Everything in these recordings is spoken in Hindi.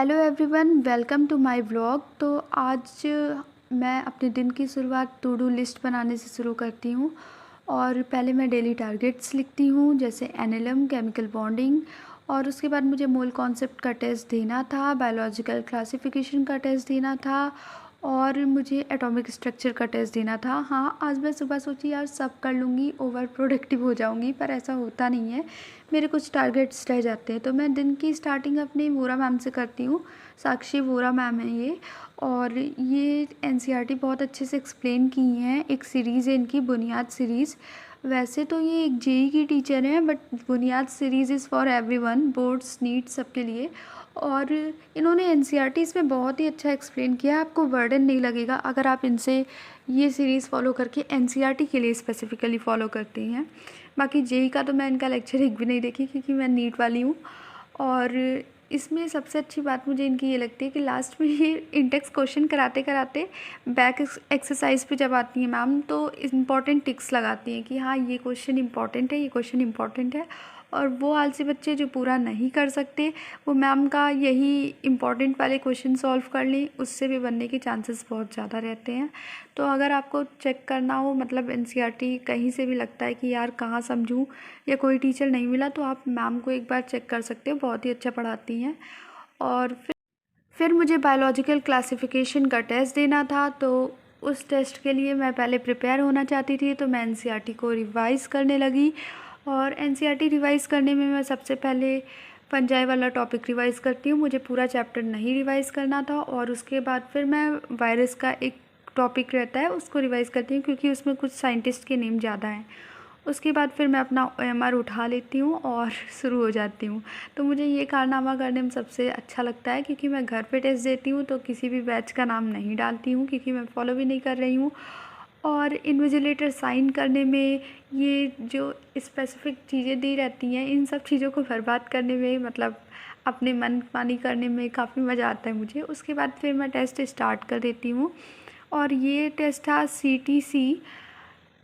Hello everyone, welcome to my vlog. तो आज मैं अपने दिन की शुरुआत टू डू लिस्ट बनाने से शुरू करती हूँ। और पहले मैं डेली टारगेट्स लिखती हूँ, जैसे एनएलएम, केमिकल बॉन्डिंग। और उसके बाद मुझे मोल कॉन्सेप्ट का टेस्ट देना था, बायोलॉजिकल क्लासिफिकेशन का टेस्ट देना था, और मुझे एटॉमिक स्ट्रक्चर का टेस्ट देना था। हाँ, आज मैं सुबह सोची यार सब कर लूँगी, ओवर प्रोडक्टिव हो जाऊँगी, पर ऐसा होता नहीं है। मेरे कुछ टारगेट्स रह जाते हैं। तो मैं दिन की स्टार्टिंग अपनी वोरा मैम से करती हूँ। साक्षी वोरा मैम है ये, और ये एनसीईआरटी बहुत अच्छे से एक्सप्लेन की हैं। एक सीरीज़ है इनकी, बुनियाद सीरीज़। वैसे तो ये एक जेई की टीचर हैं, but Buniyaad series is for everyone, boards, NEET, सबके लिए। और इन्होंने एनसीईआरटी इसमें बहुत ही अच्छा एक्सप्लेन किया है। आपको बर्डन नहीं लगेगा अगर आप इनसे ये सीरीज़ फॉलो करके एनसीईआरटी के लिए स्पेसिफिकली फ़ॉलो करते हैं। बाकी जेई का तो मैं इनका लेक्चर एक भी नहीं देखी, क्योंकि मैं नीट वाली हूँ। और इसमें सबसे अच्छी बात मुझे इनकी ये लगती है कि लास्ट में ये इंडेक्स क्वेश्चन कराते कराते बैक एक्सरसाइज पे जब आती हैं मैम, तो इम्पॉर्टेंट टिक्स लगाती हैं कि हाँ ये क्वेश्चन इंपॉर्टेंट है, ये क्वेश्चन इंपॉर्टेंट है। और वो आलसी बच्चे जो पूरा नहीं कर सकते, वो मैम का यही इम्पॉर्टेंट वाले क्वेश्चन सॉल्व कर लें, उससे भी बनने के चांसेस बहुत ज़्यादा रहते हैं। तो अगर आपको चेक करना हो, मतलब एनसीईआरटी कहीं से भी लगता है कि यार कहाँ समझूं या कोई टीचर नहीं मिला, तो आप मैम को एक बार चेक कर सकते हो, बहुत ही अच्छा पढ़ाती हैं। और फिर मुझे बायोलॉजिकल क्लासिफिकेशन का टेस्ट देना था। तो उस टेस्ट के लिए मैं पहले प्रिपेयर होना चाहती थी, तो मैं एनसीईआरटी को रिवाइज़ करने लगी। और एनसीईआरटी रिवाइज़ करने में मैं सबसे पहले फंजाई वाला टॉपिक रिवाइज़ करती हूँ। मुझे पूरा चैप्टर नहीं रिवाइज़ करना था। और उसके बाद फिर मैं वायरस का एक टॉपिक रहता है, उसको रिवाइज़ करती हूँ, क्योंकि उसमें कुछ साइंटिस्ट के नेम ज़्यादा हैं। उसके बाद फिर मैं अपना ओएमआर उठा लेती हूँ और शुरू हो जाती हूँ। तो मुझे ये कारनामा करने में सबसे अच्छा लगता है, क्योंकि मैं घर पे टेस्ट देती हूँ, तो किसी भी बैच का नाम नहीं डालती हूँ, क्योंकि मैं फॉलो भी नहीं कर रही हूँ। और इन्विजिलेटर साइन करने में ये जो स्पेसिफिक चीज़ें दी रहती हैं, इन सब चीज़ों को बर्बाद करने में, मतलब अपने मन मानी करने में काफ़ी मज़ा आता है मुझे। उसके बाद फिर मैं टेस्ट स्टार्ट कर देती हूँ। और ये टेस्ट था सीटीसी,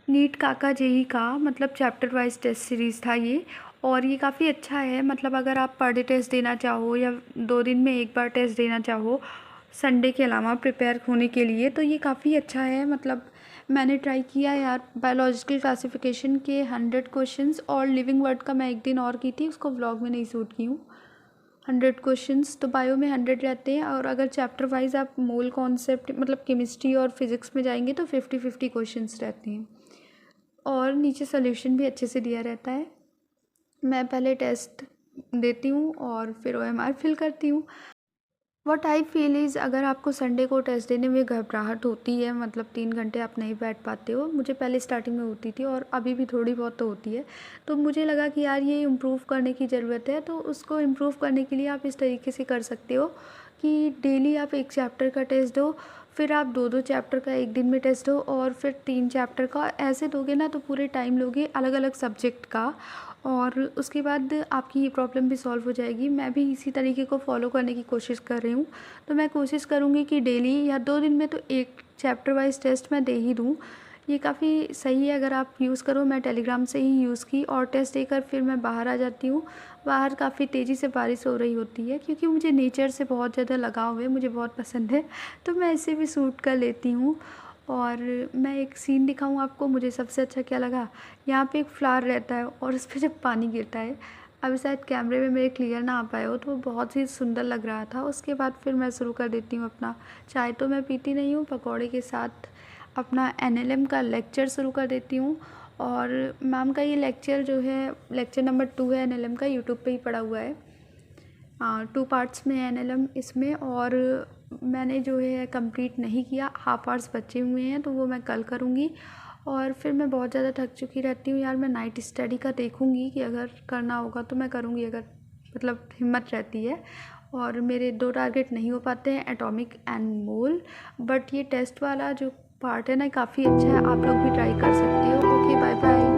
नीट काका जेई का, मतलब चैप्टर वाइज टेस्ट सीरीज़ था ये। और ये काफ़ी अच्छा है, मतलब अगर आप पर डे टेस्ट देना चाहो या 2 दिन में एक बार टेस्ट देना चाहो संडे के अलावा प्रिपेयर होने के लिए, तो ये काफ़ी अच्छा है। मतलब मैंने ट्राई किया यार, बायोलॉजिकल क्लासिफिकेशन के 100 क्वेश्चंस, और लिविंग वर्ड का मैं एक दिन और की थी, उसको व्लॉग में नहीं शूट की हूँ। 100 क्वेश्चंस तो बायो में 100 रहते हैं। और अगर चैप्टर वाइज आप मोल कॉन्सेप्ट, मतलब केमिस्ट्री और फिज़िक्स में जाएंगे, तो 50-50 क्वेश्चंस रहते हैं। और नीचे सोल्यूशन भी अच्छे से दिया रहता है। मैं पहले टेस्ट देती हूँ और फिर ओएमआर फिल करती हूँ। व्हाट आई फील इज़, अगर आपको संडे को टेस्ट देने में घबराहट होती है, मतलब 3 घंटे आप नहीं बैठ पाते हो, मुझे पहले स्टार्टिंग में होती थी और अभी भी थोड़ी बहुत तो होती है, तो मुझे लगा कि यार ये इम्प्रूव करने की ज़रूरत है। तो उसको इम्प्रूव करने के लिए आप इस तरीके से कर सकते हो कि डेली आप एक चैप्टर का टेस्ट दो, फिर आप 2-2 चैप्टर का एक दिन में टेस्ट दो, और फिर 3 चैप्टर का। ऐसे दोगे ना तो पूरे टाइम लोगे अलग अलग सब्जेक्ट का, और उसके बाद आपकी ये प्रॉब्लम भी सॉल्व हो जाएगी। मैं भी इसी तरीके को फॉलो करने की कोशिश कर रही हूँ। तो मैं कोशिश करूँगी कि डेली या 2 दिन में तो एक चैप्टर वाइज टेस्ट मैं दे ही दूँ। ये काफ़ी सही है अगर आप यूज़ करो। मैं टेलीग्राम से ही यूज़ की, और टेस्ट देकर फिर मैं बाहर आ जाती हूँ। बाहर काफ़ी तेज़ी से बारिश हो रही होती है, क्योंकि मुझे नेचर से बहुत ज़्यादा लगाव है, मुझे बहुत पसंद है, तो मैं इसे भी शूट कर लेती हूँ। और मैं एक सीन दिखाऊँ आपको, मुझे सबसे अच्छा क्या लगा, यहाँ पे एक फ्लावर रहता है और उस पर जब पानी गिरता है, अभी शायद कैमरे में मेरे क्लियर ना आ पाए हो, तो बहुत ही सुंदर लग रहा था। उसके बाद फिर मैं शुरू कर देती हूँ अपना, चाय तो मैं पीती नहीं हूँ, पकौड़े के साथ अपना एनएलएम का लेक्चर शुरू कर देती हूँ। और मैम का ये लेक्चर जो है, लेक्चर नंबर 2 है एनएलएम का, यूट्यूब पे ही पड़ा हुआ है। 2 पार्ट्स में एनएलएम इसमें, और मैंने जो है कंप्लीट नहीं किया, हाफ आवर्स बचे हुए हैं, तो वो मैं कल करूँगी। और फिर मैं बहुत ज़्यादा थक चुकी रहती हूँ यार, मैं नाइट स्टडी का देखूँगी कि अगर करना होगा तो मैं करूँगी, अगर मतलब हिम्मत रहती है। और मेरे 2 टारगेट नहीं हो पाते हैं, एटॉमिक एंड मोल, बट ये टेस्ट वाला जो पार्ट है ना, काफ़ी अच्छा है, आप लोग भी ट्राई कर सकते हो। Okay, bye bye.